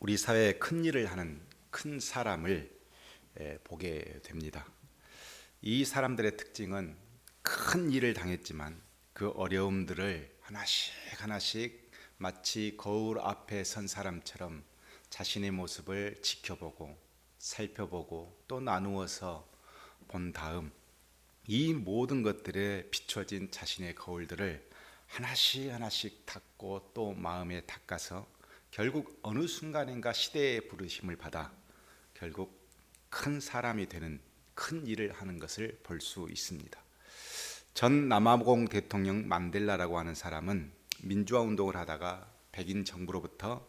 우리 사회에 큰 일을 하는 큰 사람을 보게 됩니다. 이 사람들의 특징은 큰 일을 당했지만 그 어려움들을 하나씩 하나씩 마치 거울 앞에 선 사람처럼 자신의 모습을 지켜보고 살펴보고 또 나누어서 본 다음 이 모든 것들에 비춰진 자신의 거울들을 하나씩 하나씩 닦고 또 마음에 닦아서 결국 어느 순간인가 시대의 부르심을 받아 결국 큰 사람이 되는 큰 일을 하는 것을 볼 수 있습니다. 전 남아공 대통령 만델라라고 하는 사람은 민주화 운동을 하다가 백인 정부로부터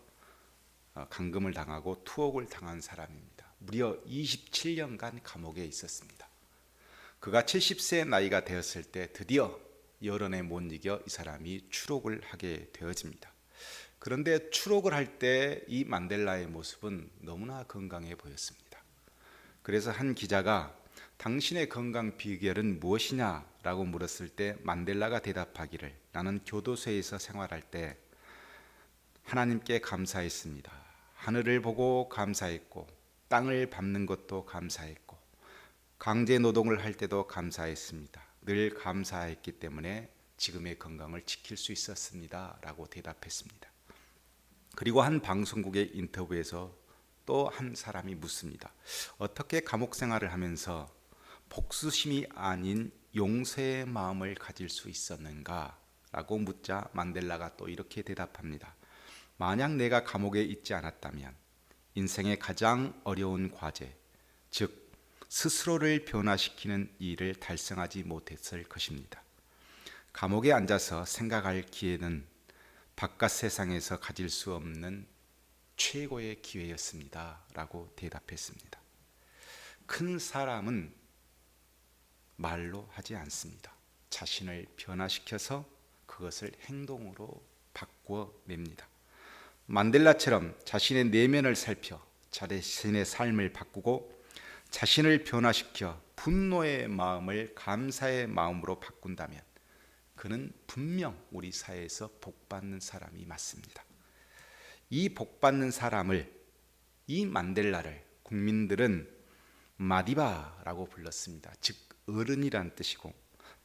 감금을 당하고 투옥을 당한 사람입니다. 무려 27년간 감옥에 있었습니다. 그가 70세 나이가 되었을 때 드디어 여론에 못 이겨 이 사람이 추록을 하게 되어집니다. 그런데 추록을 할 때 이 만델라의 모습은 너무나 건강해 보였습니다. 그래서 한 기자가 당신의 건강 비결은 무엇이냐라고 물었을 때 만델라가 대답하기를 나는 교도소에서 생활할 때 하나님께 감사했습니다. 하늘을 보고 감사했고 땅을 밟는 것도 감사했고 강제 노동을 할 때도 감사했습니다. 늘 감사했기 때문에 지금의 건강을 지킬 수 있었습니다 라고 대답했습니다. 그리고 한 방송국의 인터뷰에서 또 한 사람이 묻습니다. 어떻게 감옥 생활을 하면서 복수심이 아닌 용서의 마음을 가질 수 있었는가 라고 묻자 만델라가 또 이렇게 대답합니다. 만약 내가 감옥에 있지 않았다면 인생의 가장 어려운 과제, 즉 스스로를 변화시키는 일을 달성하지 못했을 것입니다. 감옥에 앉아서 생각할 기회는 바깥 세상에서 가질 수 없는 최고의 기회였습니다 라고 대답했습니다. 큰 사람은 말로 하지 않습니다. 자신을 변화시켜서 그것을 행동으로 바꾸어냅니다. 만델라처럼 자신의 내면을 살펴 자신의 삶을 바꾸고 자신을 변화시켜 분노의 마음을 감사의 마음으로 바꾼다면 그는 분명 우리 사회에서 복받는 사람이 맞습니다. 이 복받는 사람을, 이 만델라를 국민들은 마디바라고 불렀습니다. 즉 어른이란 뜻이고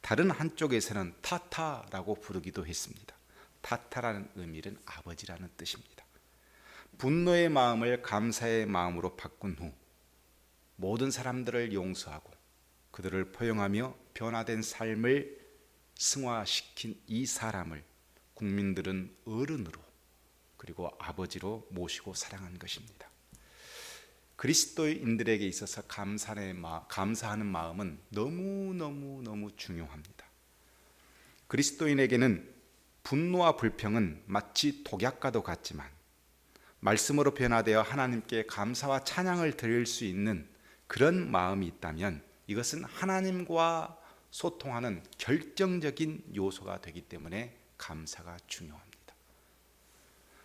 다른 한쪽에서는 타타라고 부르기도 했습니다. 타타라는 의미는 아버지라는 뜻입니다. 분노의 마음을 감사의 마음으로 바꾼 후 모든 사람들을 용서하고 그들을 포용하며 변화된 삶을 승화시킨 이 사람을 국민들은 어른으로 그리고 아버지로 모시고 사랑한 것입니다. 그리스도인들에게 있어서 감사하는 마음은 너무 중요합니다. 그리스도인에게는 분노와 불평은 마치 독약과도 같지만 말씀으로 변화되어 하나님께 감사와 찬양을 드릴 수 있는 그런 마음이 있다면 이것은 하나님과 소통하는 결정적인 요소가 되기 때문에 감사가 중요합니다.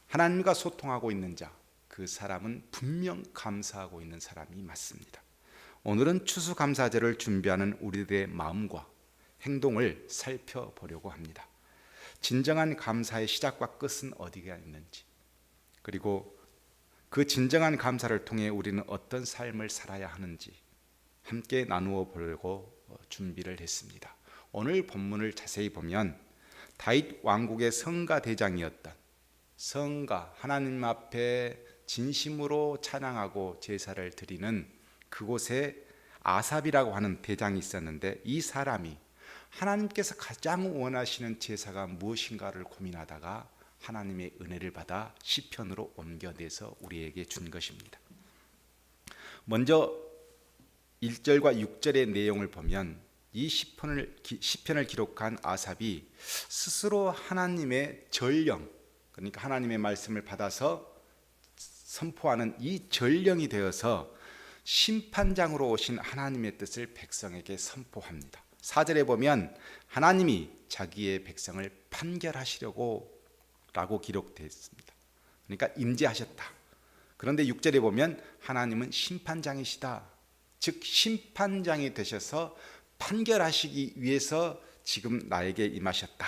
하나님과 소통하고 있는 자, 그 사람은 분명 감사하고 있는 사람이 맞습니다. 오늘은 추수감사절을 준비하는 우리들의 마음과 행동을 살펴보려고 합니다. 진정한 감사의 시작과 끝은 어디가 있는지, 그리고 그 진정한 감사를 통해 우리는 어떤 삶을 살아야 하는지 함께 나누어 보려고 준비를 했습니다. 오늘 본문을 자세히 보면 다윗 왕국의 성가 대장이었던 성가, 하나님 앞에 진심으로 찬양하고 제사를 드리는 그곳에 아삽이라고 하는 대장이 있었는데 이 사람이 하나님께서 가장 원하시는 제사가 무엇인가를 고민하다가 하나님의 은혜를 받아 시편으로 옮겨내서 우리에게 준 것입니다. 먼저 1절과 6절의 내용을 보면 이 시편을 기록한 아삽이 스스로 하나님의 전령, 그러니까 하나님의 말씀을 받아서 선포하는 이 전령이 되어서 심판장으로 오신 하나님의 뜻을 백성에게 선포합니다. 4절에 보면 하나님이 자기의 백성을 판결하시려고 라고 기록되어 있습니다. 그러니까 임재하셨다. 그런데 6절에 보면 하나님은 심판장이시다. 즉 심판장이 되셔서 판결하시기 위해서 지금 나에게 임하셨다.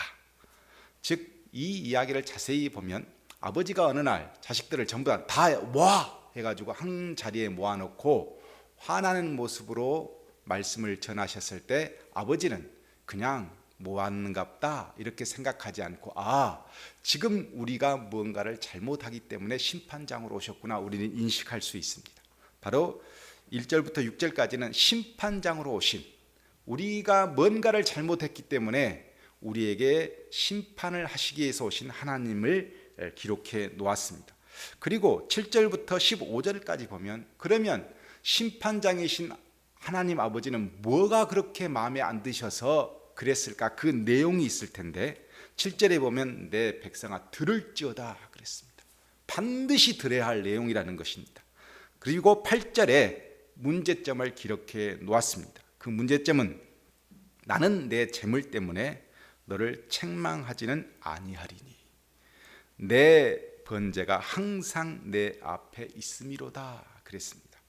즉 이 이야기를 자세히 보면 아버지가 어느 날 자식들을 전부 다 모아 해가지고 한 자리에 모아놓고 화나는 모습으로 말씀을 전하셨을 때 아버지는 그냥 모았는갑다 이렇게 생각하지 않고 지금 우리가 무언가를 잘못하기 때문에 심판장으로 오셨구나 우리는 인식할 수 있습니다. 바로 1절부터 6절까지는 심판장으로 오신, 우리가 뭔가를 잘못했기 때문에 우리에게 심판을 하시기 위해서 오신 하나님을 기록해 놓았습니다. 그리고 7절부터 15절까지 보면 그러면 심판장이신 하나님 아버지는 뭐가 그렇게 마음에 안 드셔서 그랬을까? 그 내용이 있을 텐데 7절에 보면 내 백성아 들을지어다 그랬습니다. 반드시 들어야 할 내용이라는 것입니다. 그리고 8절에 문제점을 기록해 놓았습니다. 그 문제점은 나는 내 재물 때문에 너를 책망하지는 아니하리니 내 번제가 항상 내 앞에 있음이로다 그랬습니다.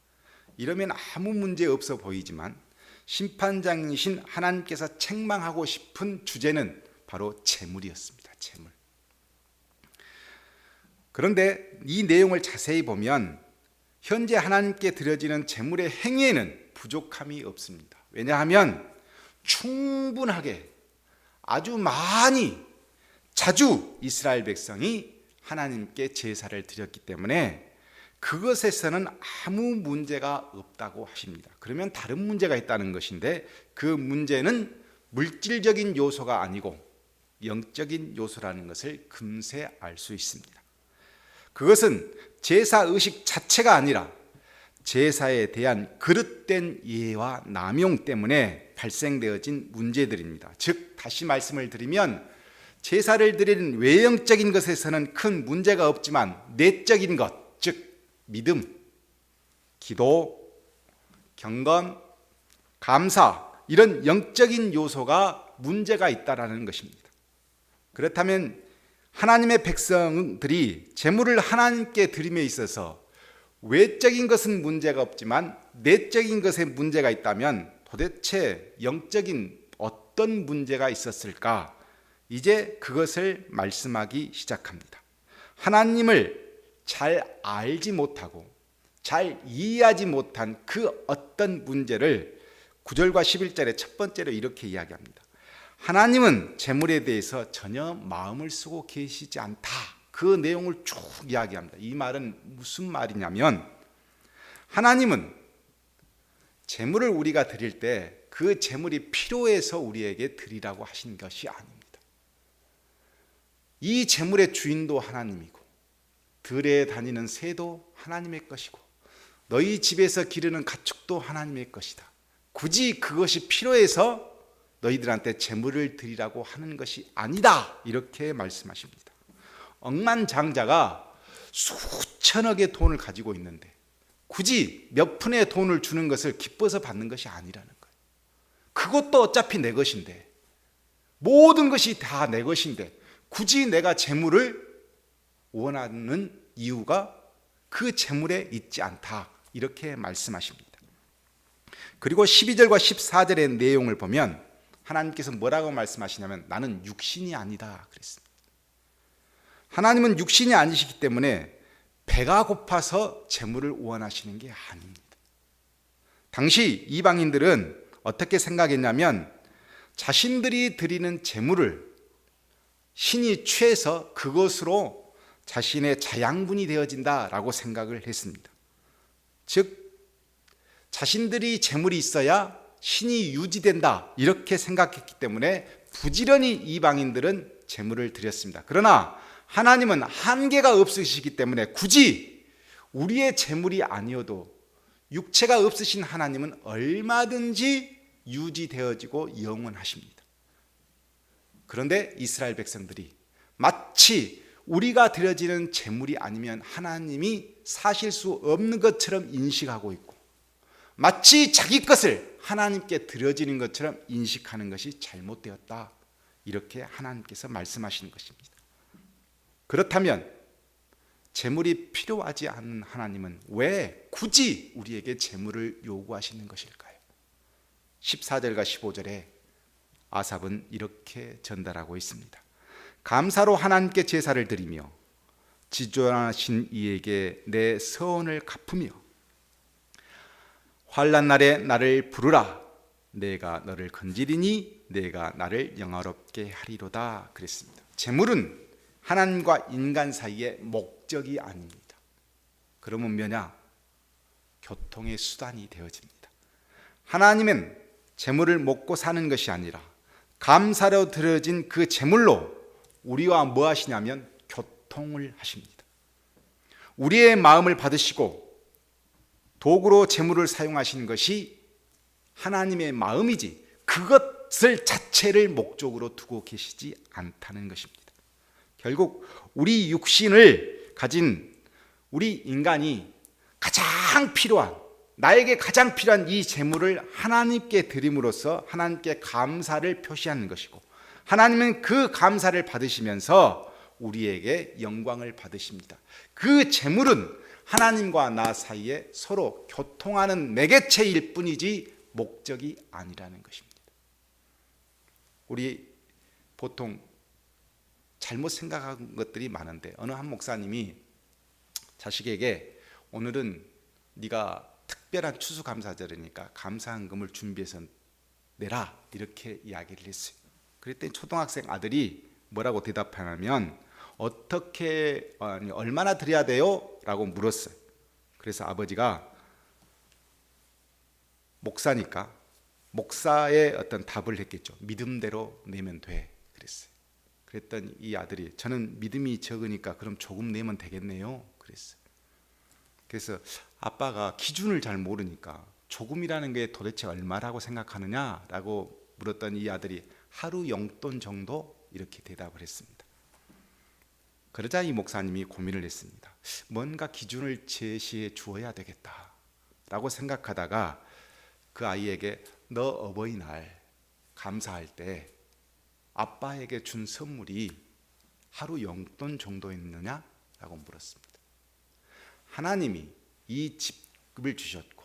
이러면 아무 문제 없어 보이지만 심판장이신 하나님께서 책망하고 싶은 주제는 바로 재물이었습니다. 재물. 그런데 이 내용을 자세히 보면 현재 하나님께 드려지는 재물의 행위에는 부족함이 없습니다. 왜냐하면 충분하게 아주 많이 자주 이스라엘 백성이 하나님께 제사를 드렸기 때문에 그것에서는 아무 문제가 없다고 하십니다. 그러면 다른 문제가 있다는 것인데 그 문제는 물질적인 요소가 아니고 영적인 요소라는 것을 금세 알 수 있습니다. 그것은 제사 의식 자체가 아니라 제사에 대한 그릇된 이해와 남용 때문에 발생되어진 문제들입니다. 즉 다시 말씀을 드리면 제사를 드리는 외형적인 것에서는 큰 문제가 없지만 내적인 것, 즉 믿음, 기도, 경건, 감사 이런 영적인 요소가 문제가 있다라는 것입니다. 그렇다면 하나님의 백성들이 제물을 하나님께 드림에 있어서 외적인 것은 문제가 없지만 내적인 것에 문제가 있다면 도대체 영적인 어떤 문제가 있었을까? 이제 그것을 말씀하기 시작합니다. 하나님을 잘 알지 못하고 잘 이해하지 못한 그 어떤 문제를 9절과 11절에 첫 번째로 이렇게 이야기합니다. 하나님은 재물에 대해서 전혀 마음을 쓰고 계시지 않다. 그 내용을 쭉 이야기합니다. 이 말은 무슨 말이냐면 하나님은 재물을 우리가 드릴 때 그 재물이 필요해서 우리에게 드리라고 하신 것이 아닙니다. 이 재물의 주인도 하나님이고 들에 다니는 새도 하나님의 것이고 너희 집에서 기르는 가축도 하나님의 것이다. 굳이 그것이 필요해서 너희들한테 재물을 드리라고 하는 것이 아니다. 이렇게 말씀하십니다. 억만장자가 수천억의 돈을 가지고 있는데 굳이 몇 푼의 돈을 주는 것을 기뻐서 받는 것이 아니라는 거예요. 그것도 어차피 내 것인데 모든 것이 다 내 것인데 굳이 내가 재물을 원하는 이유가 그 재물에 있지 않다. 이렇게 말씀하십니다. 그리고 12절과 14절의 내용을 보면 하나님께서 뭐라고 말씀하시냐면 나는 육신이 아니다 그랬습니다. 하나님은 육신이 아니시기 때문에 배가 고파서 재물을 원하시는 게 아닙니다. 당시 이방인들은 어떻게 생각했냐면 자신들이 드리는 재물을 신이 취해서 그것으로 자신의 자양분이 되어진다라고 생각을 했습니다. 즉 자신들이 재물이 있어야 신이 유지된다 이렇게 생각했기 때문에 부지런히 이방인들은 재물을 드렸습니다. 그러나 하나님은 한계가 없으시기 때문에 굳이 우리의 재물이 아니어도 육체가 없으신 하나님은 얼마든지 유지되어지고 영원하십니다. 그런데 이스라엘 백성들이 마치 우리가 드려지는 재물이 아니면 하나님이 사실 수 없는 것처럼 인식하고 있고 마치 자기 것을 하나님께 드려지는 것처럼 인식하는 것이 잘못되었다. 이렇게 하나님께서 말씀하시는 것입니다. 그렇다면 재물이 필요하지 않은 하나님은 왜 굳이 우리에게 재물을 요구하시는 것일까요? 14절과 15절에 아삽은 이렇게 전달하고 있습니다. 감사로 하나님께 제사를 드리며 지존하신 이에게 내 서원을 갚으며 환난 날에 나를 부르라. 내가 너를 건지리니 내가 나를 영화롭게 하리로다 그랬습니다. 재물은 하나님과 인간 사이의 목적이 아닙니다. 그러면 뭐냐? 교통의 수단이 되어집니다. 하나님은 재물을 먹고 사는 것이 아니라 감사로 드려진 그 재물로 우리와 뭐 하시냐면 교통을 하십니다. 우리의 마음을 받으시고 도구로 재물을 사용하시는 것이 하나님의 마음이지 그것을 자체를 목적으로 두고 계시지 않다는 것입니다. 결국 우리 육신을 가진 우리 인간이 가장 필요한, 나에게 가장 필요한 이 재물을 하나님께 드림으로써 하나님께 감사를 표시하는 것이고, 하나님은 그 감사를 받으시면서 우리에게 영광을 받으십니다. 그 재물은 하나님과 나 사이에 서로 교통하는 매개체일 뿐이지 목적이 아니라는 것입니다. 우리 보통 잘못 생각한 것들이 많은데, 어느 한 목사님이 자식에게 오늘은 네가 특별한 추수감사절이니까 감사한금을 준비해서 내라, 이렇게 이야기를 했어요. 그랬더니 초등학생 아들이 뭐라고 대답하냐면 어떻게, 얼마나 드려야 돼요? 라고 물었어요. 그래서 아버지가 목사니까 목사의 어떤 답을 했겠죠. 믿음대로 내면 돼 그랬어요. 그랬더니 이 아들이 저는 믿음이 적으니까 그럼 조금 내면 되겠네요 그랬어요. 그래서 아빠가 기준을 잘 모르니까 조금이라는 게 도대체 얼마라고 생각하느냐라고 물었더니 이 아들이 하루 용돈 정도, 이렇게 대답을 했습니다. 그러자 이 목사님이 고민을 했습니다. 뭔가 기준을 제시해 주어야 되겠다라고 생각하다가 그 아이에게 너 어버이날 감사할 때 아빠에게 준 선물이 하루 용돈 정도였느냐라고 물었습니다. 하나님이 이 집을 주셨고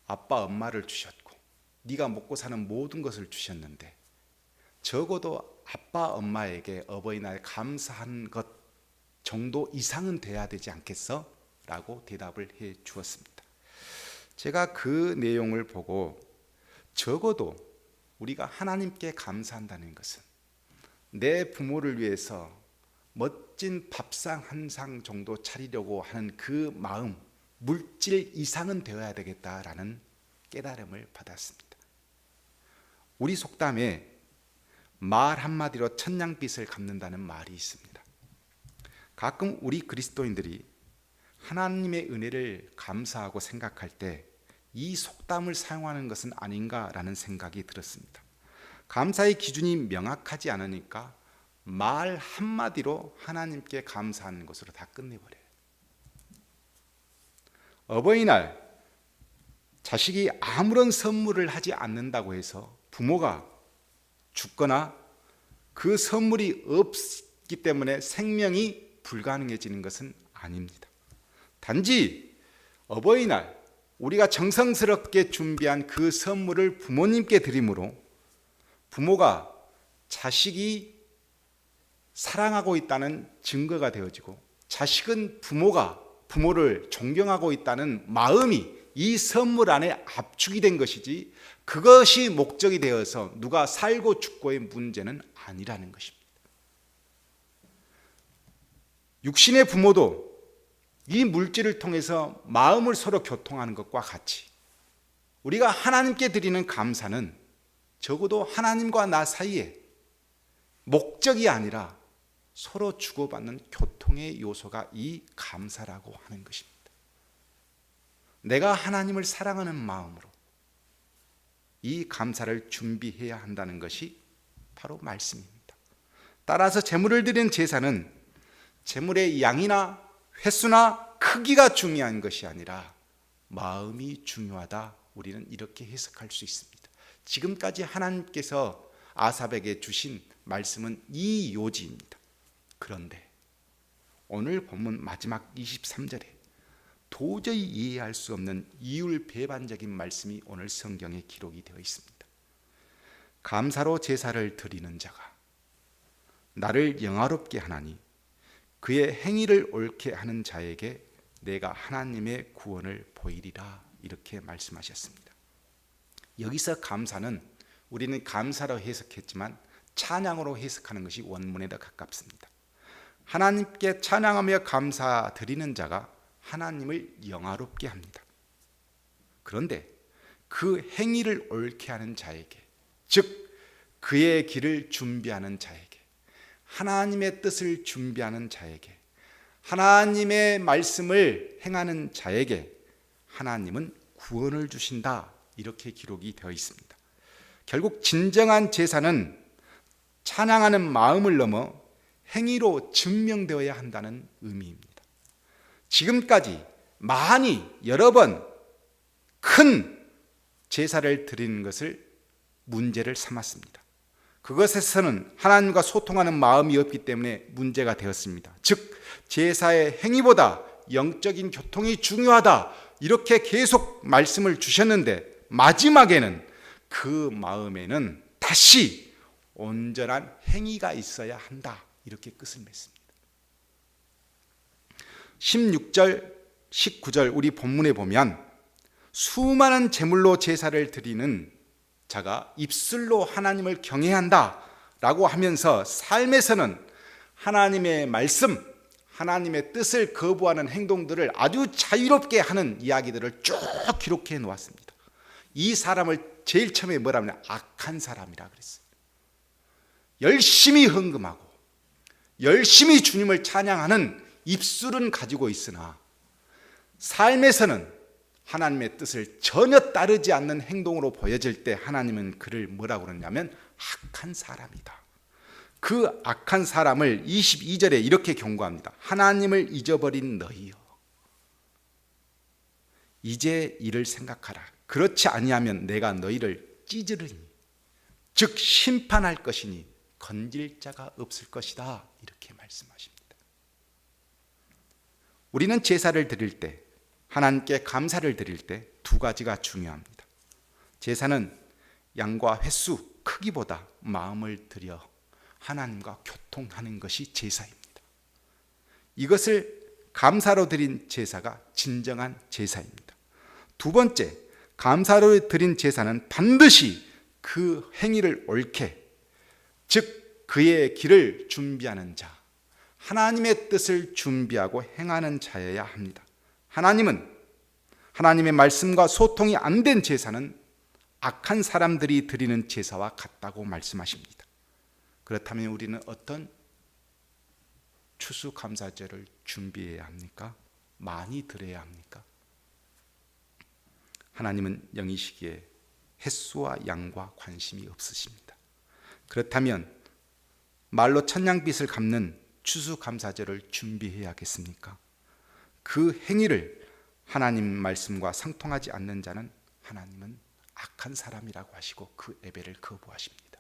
아빠 엄마를 주셨고 네가 먹고 사는 모든 것을 주셨는데 적어도 아빠 엄마에게 어버이날 감사한 것 정도 이상은 돼야 되지 않겠어? 라고 대답을 해 주었습니다. 제가 그 내용을 보고 적어도 우리가 하나님께 감사한다는 것은 내 부모를 위해서 멋진 밥상 한 상 정도 차리려고 하는 그 마음, 물질 이상은 되어야 되겠다라는 깨달음을 받았습니다. 우리 속담에 말 한마디로 천냥빚을 갚는다는 말이 있습니다. 가끔 우리 그리스도인들이 하나님의 은혜를 감사하고 생각할 때 이 속담을 사용하는 것은 아닌가라는 생각이 들었습니다. 감사의 기준이 명확하지 않으니까 말 한마디로 하나님께 감사하는 것으로 다 끝내버려요. 어버이날 자식이 아무런 선물을 하지 않는다고 해서 부모가 죽거나 그 선물이 없기 때문에 생명이 불가능해지는 것은 아닙니다. 단지 어버이날 우리가 정성스럽게 준비한 그 선물을 부모님께 드림으로 부모가 자식이 사랑하고 있다는 증거가 되어지고 자식은 부모가 부모를 존경하고 있다는 마음이 이 선물 안에 압축이 된 것이지 그것이 목적이 되어서 누가 살고 죽고의 문제는 아니라는 것입니다. 육신의 부모도 이 물질을 통해서 마음을 서로 교통하는 것과 같이 우리가 하나님께 드리는 감사는 적어도 하나님과 나 사이에 목적이 아니라 서로 주고받는 교통의 요소가 이 감사라고 하는 것입니다. 내가 하나님을 사랑하는 마음으로 이 감사를 준비해야 한다는 것이 바로 말씀입니다. 따라서 제물을 드리는 제사는 제물의 양이나 횟수나 크기가 중요한 것이 아니라 마음이 중요하다, 우리는 이렇게 해석할 수 있습니다. 지금까지 하나님께서 아삽에게 주신 말씀은 이 요지입니다. 그런데 오늘 본문 마지막 23절에 도저히 이해할 수 없는 이율배반적인 말씀이 오늘 성경에 기록이 되어 있습니다. 감사로 제사를 드리는 자가 나를 영화롭게 하나니 그의 행위를 옳게 하는 자에게 내가 하나님의 구원을 보이리라 이렇게 말씀하셨습니다. 여기서 감사는 우리는 감사로 해석했지만 찬양으로 해석하는 것이 원문에 더 가깝습니다. 하나님께 찬양하며 감사드리는 자가 하나님을 영화롭게 합니다. 그런데 그 행위를 옳게 하는 자에게, 즉 그의 길을 준비하는 자에게, 하나님의 뜻을 준비하는 자에게, 하나님의 말씀을 행하는 자에게 하나님은 구원을 주신다 이렇게 기록이 되어 있습니다. 결국 진정한 제사는 찬양하는 마음을 넘어 행위로 증명되어야 한다는 의미입니다. 지금까지 많이 여러 번 큰 제사를 드리는 것을 문제를 삼았습니다. 그것에서는 하나님과 소통하는 마음이 없기 때문에 문제가 되었습니다. 즉 제사의 행위보다 영적인 교통이 중요하다 이렇게 계속 말씀을 주셨는데 마지막에는 그 마음에는 다시 온전한 행위가 있어야 한다 이렇게 끝을 맺습니다. 16절 19절 우리 본문에 보면 수많은 제물로 제사를 드리는 자가 입술로 하나님을 경외한다 라고 하면서 삶에서는 하나님의 말씀, 하나님의 뜻을 거부하는 행동들을 아주 자유롭게 하는 이야기들을 쭉 기록해 놓았습니다. 이 사람을 제일 처음에 뭐라 하냐, 악한 사람이라 그랬어요. 열심히 헌금하고 열심히 주님을 찬양하는 입술은 가지고 있으나 삶에서는 하나님의 뜻을 전혀 따르지 않는 행동으로 보여질 때 하나님은 그를 뭐라고 그러냐면 악한 사람이다. 그 악한 사람을 22절에 이렇게 경고합니다. 하나님을 잊어버린 너희여, 이제 이를 생각하라. 그렇지 아니하면 내가 너희를 찢으리니, 즉 심판할 것이니 건질 자가 없을 것이다 이렇게 말씀하십니다. 우리는 제사를 드릴 때, 하나님께 감사를 드릴 때 두 가지가 중요합니다. 제사는 양과 횟수, 크기보다 마음을 들여 하나님과 교통하는 것이 제사입니다. 이것을 감사로 드린 제사가 진정한 제사입니다. 두 번째, 감사로 드린 제사는 반드시 그 행위를 옳게, 즉 그의 길을 준비하는 자, 하나님의 뜻을 준비하고 행하는 자여야 합니다. 하나님은 하나님의 말씀과 소통이 안 된 제사는 악한 사람들이 드리는 제사와 같다고 말씀하십니다. 그렇다면 우리는 어떤 추수감사제를 준비해야 합니까? 많이 드려야 합니까? 하나님은 영이시기에 횟수와 양과 관심이 없으십니다. 그렇다면 말로 천냥빚을 갚는 추수감사제를 준비해야겠습니까? 그 행위를 하나님 말씀과 상통하지 않는 자는 하나님은 악한 사람이라고 하시고 그 예배를 거부하십니다.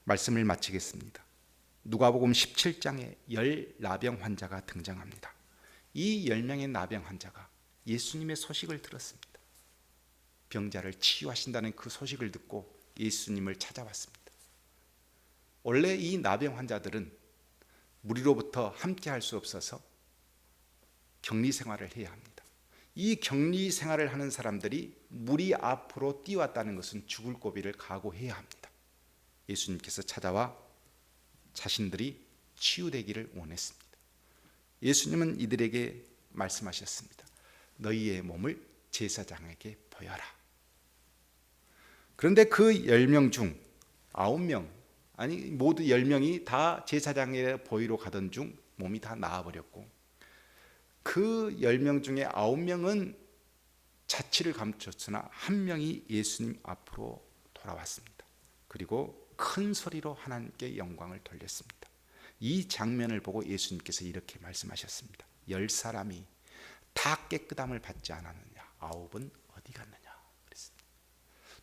말씀을 마치겠습니다. 누가복음 17장에 10나병 환자가 등장합니다. 이 10명의 나병 환자가 예수님의 소식을 들었습니다. 병자를 치유하신다는 그 소식을 듣고 예수님을 찾아왔습니다. 원래 이 나병 환자들은 무리로부터 함께 할 수 없어서 격리 생활을 해야 합니다. 이 격리 생활을 하는 사람들이 무리 앞으로 뛰어왔다는 것은 죽을 고비를 각오해야 합니다. 예수님께서 찾아와 자신들이 치유되기를 원했습니다. 예수님은 이들에게 말씀하셨습니다. 너희의 몸을 제사장에게 보여라. 그런데 그 10명 중 9명, 아니 모두 10명이 다 제사장에 보이러 가던 중 몸이 다 나아버렸고, 그 10명 중에 9명은 자취를 감췄으나 한 명이 예수님 앞으로 돌아왔습니다. 그리고 큰 소리로 하나님께 영광을 돌렸습니다. 이 장면을 보고 예수님께서 이렇게 말씀하셨습니다. 10사람이 다 깨끗함을 받지 않았느냐? 9은 어디 갔느냐? 그랬습니다.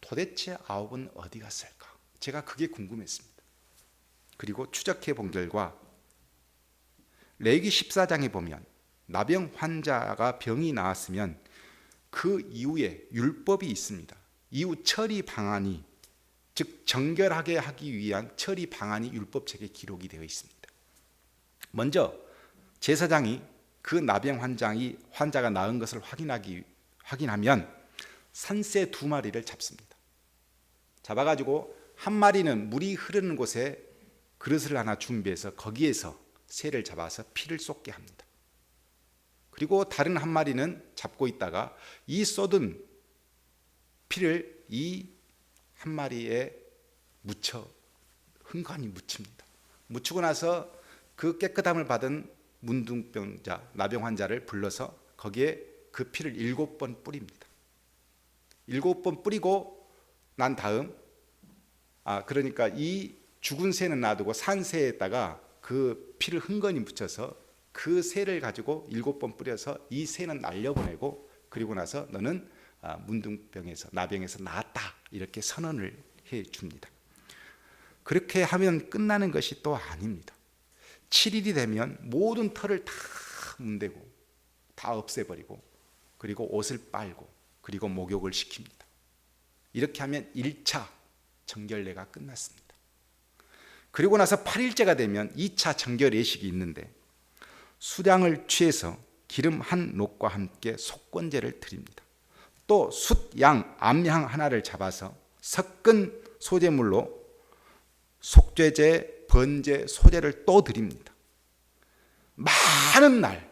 도대체 9은 어디 갔을까? 제가 그게 궁금했습니다. 그리고 추적해 본 결과 레위기 14장에 보면 나병 환자가 병이 나았으면 그 이후에 율법이 있습니다. 이후 처리 방안이, 즉 정결하게 하기 위한 처리 방안이 율법책에 기록이 되어 있습니다. 먼저 제사장이 그 나병 환자가 나은 것을 확인하면 산새 2마리를 잡습니다. 잡아가지고 한 마리는 물이 흐르는 곳에 그릇을 하나 준비해서 거기에서 새를 잡아서 피를 쏟게 합니다. 그리고 다른 한 마리는 잡고 있다가 이 쏟은 피를 이 한 마리에 흥건히 묻힙니다. 묻히고 나서 그 깨끗함을 받은 문둥병자, 나병 환자를 불러서 거기에 그 피를 7번 뿌립니다. 7번 뿌리고 난 다음, 그러니까 이 죽은 새는 놔두고 산 새에다가 그 피를 흥건히 묻혀서 그 새를 가지고 7번 뿌려서 이 새는 날려보내고, 그리고 나서 너는 문둥병에서, 나병에서 나았다, 이렇게 선언을 해 줍니다. 그렇게 하면 끝나는 것이 또 아닙니다. 7일이 되면 모든 털을 다 문대고 다 없애버리고, 그리고 옷을 빨고, 그리고 목욕을 시킵니다. 이렇게 하면 1차 정결례가 끝났습니다. 그리고 나서 8일째가 되면 2차 정결 예식이 있는데, 수량을 취해서 기름 한 록과 함께 속건제를 드립니다. 또 숫양, 암양 하나를 잡아서 섞은 소제물로 속죄제, 번제, 소제를 또 드립니다. 많은 날,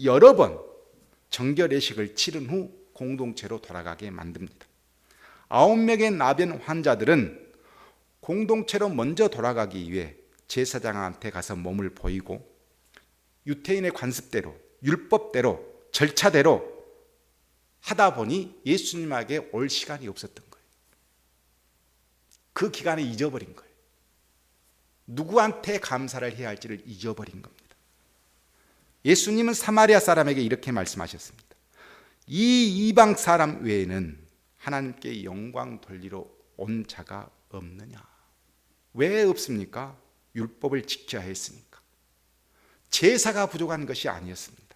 여러 번 정결 예식을 치른 후 공동체로 돌아가게 만듭니다. 9명의 나병 환자들은 공동체로 먼저 돌아가기 위해 제사장한테 가서 몸을 보이고, 유태인의 관습대로, 율법대로, 절차대로 하다 보니 예수님에게 올 시간이 없었던 거예요. 그 기간에 잊어버린 거예요. 누구한테 감사를 해야 할지를 잊어버린 겁니다. 예수님은 사마리아 사람에게 이렇게 말씀하셨습니다. 이 이방 사람 외에는 하나님께 영광 돌리러 온 자가 없느냐? 왜 없습니까? 율법을 지켜야 했으니까. 제사가 부족한 것이 아니었습니다.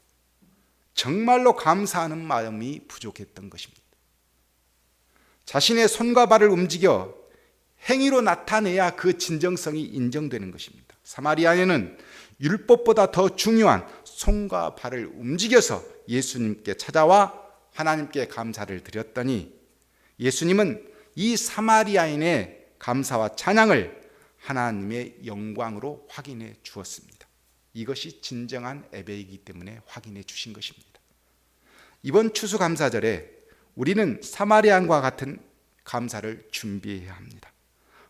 정말로 감사하는 마음이 부족했던 것입니다. 자신의 손과 발을 움직여 행위로 나타내야 그 진정성이 인정되는 것입니다. 사마리아인은 율법보다 더 중요한 손과 발을 움직여서 예수님께 찾아와 하나님께 감사를 드렸더니, 예수님은 이 사마리아인의 감사와 찬양을 하나님의 영광으로 확인해 주었습니다. 이것이 진정한 예배이기 때문에 확인해 주신 것입니다. 이번 추수감사절에 우리는 사마리아인과 같은 감사를 준비해야 합니다.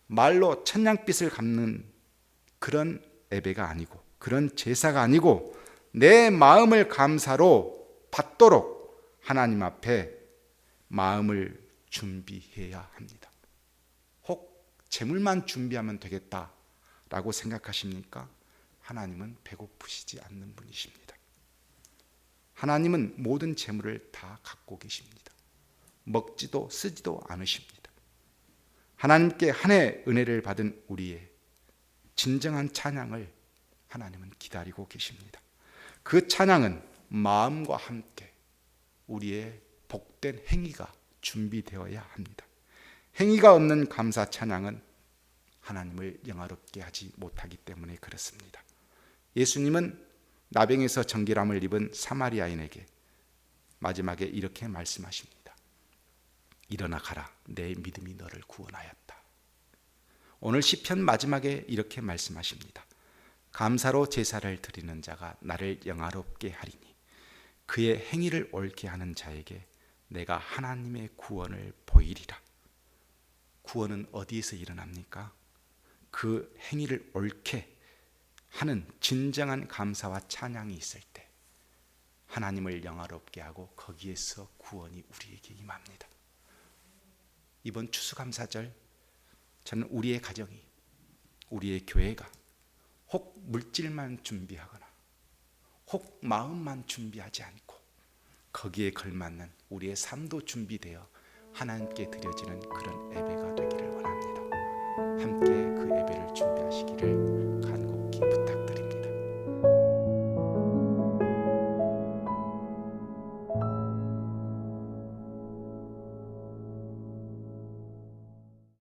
말로 천냥빚을 갚는 그런 예배가 아니고, 그런 제사가 아니고, 내 마음을 감사로 받도록 하나님 앞에 마음을 준비해야 합니다. 혹 재물만 준비하면 되겠다라고 생각하십니까? 하나님은 배고프시지 않는 분이십니다. 하나님은 모든 재물을 다 갖고 계십니다. 먹지도 쓰지도 않으십니다. 하나님께 한 해 은혜를 받은 우리의 진정한 찬양을 하나님은 기다리고 계십니다. 그 찬양은 마음과 함께 우리의 복된 행위가 준비되어야 합니다. 행위가 없는 감사 찬양은 하나님을 영화롭게 하지 못하기 때문에 그렇습니다. 예수님은 나병에서 정결함을 입은 사마리아인에게 마지막에 이렇게 말씀하십니다. 일어나 가라, 내 믿음이 너를 구원하였다. 오늘 시편 마지막에 이렇게 말씀하십니다. 감사로 제사를 드리는 자가 나를 영화롭게 하리니 그의 행위를 옳게 하는 자에게 내가 하나님의 구원을 보이리라. 구원은 어디에서 일어납니까? 그 행위를 옳게 하는 진정한 감사와 찬양이 있을 때 하나님을 영화롭게 하고 거기에서 구원이 우리에게 임합니다. 이번 추수감사절 저는 우리의 가정이, 우리의 교회가 혹 물질만 준비하거나 혹 마음만 준비하지 않고 거기에 걸맞는 우리의 삶도 준비되어 하나님께 드려지는 그런 예배가 되기를 원합니다. 함께 그 예배를 준비하시기를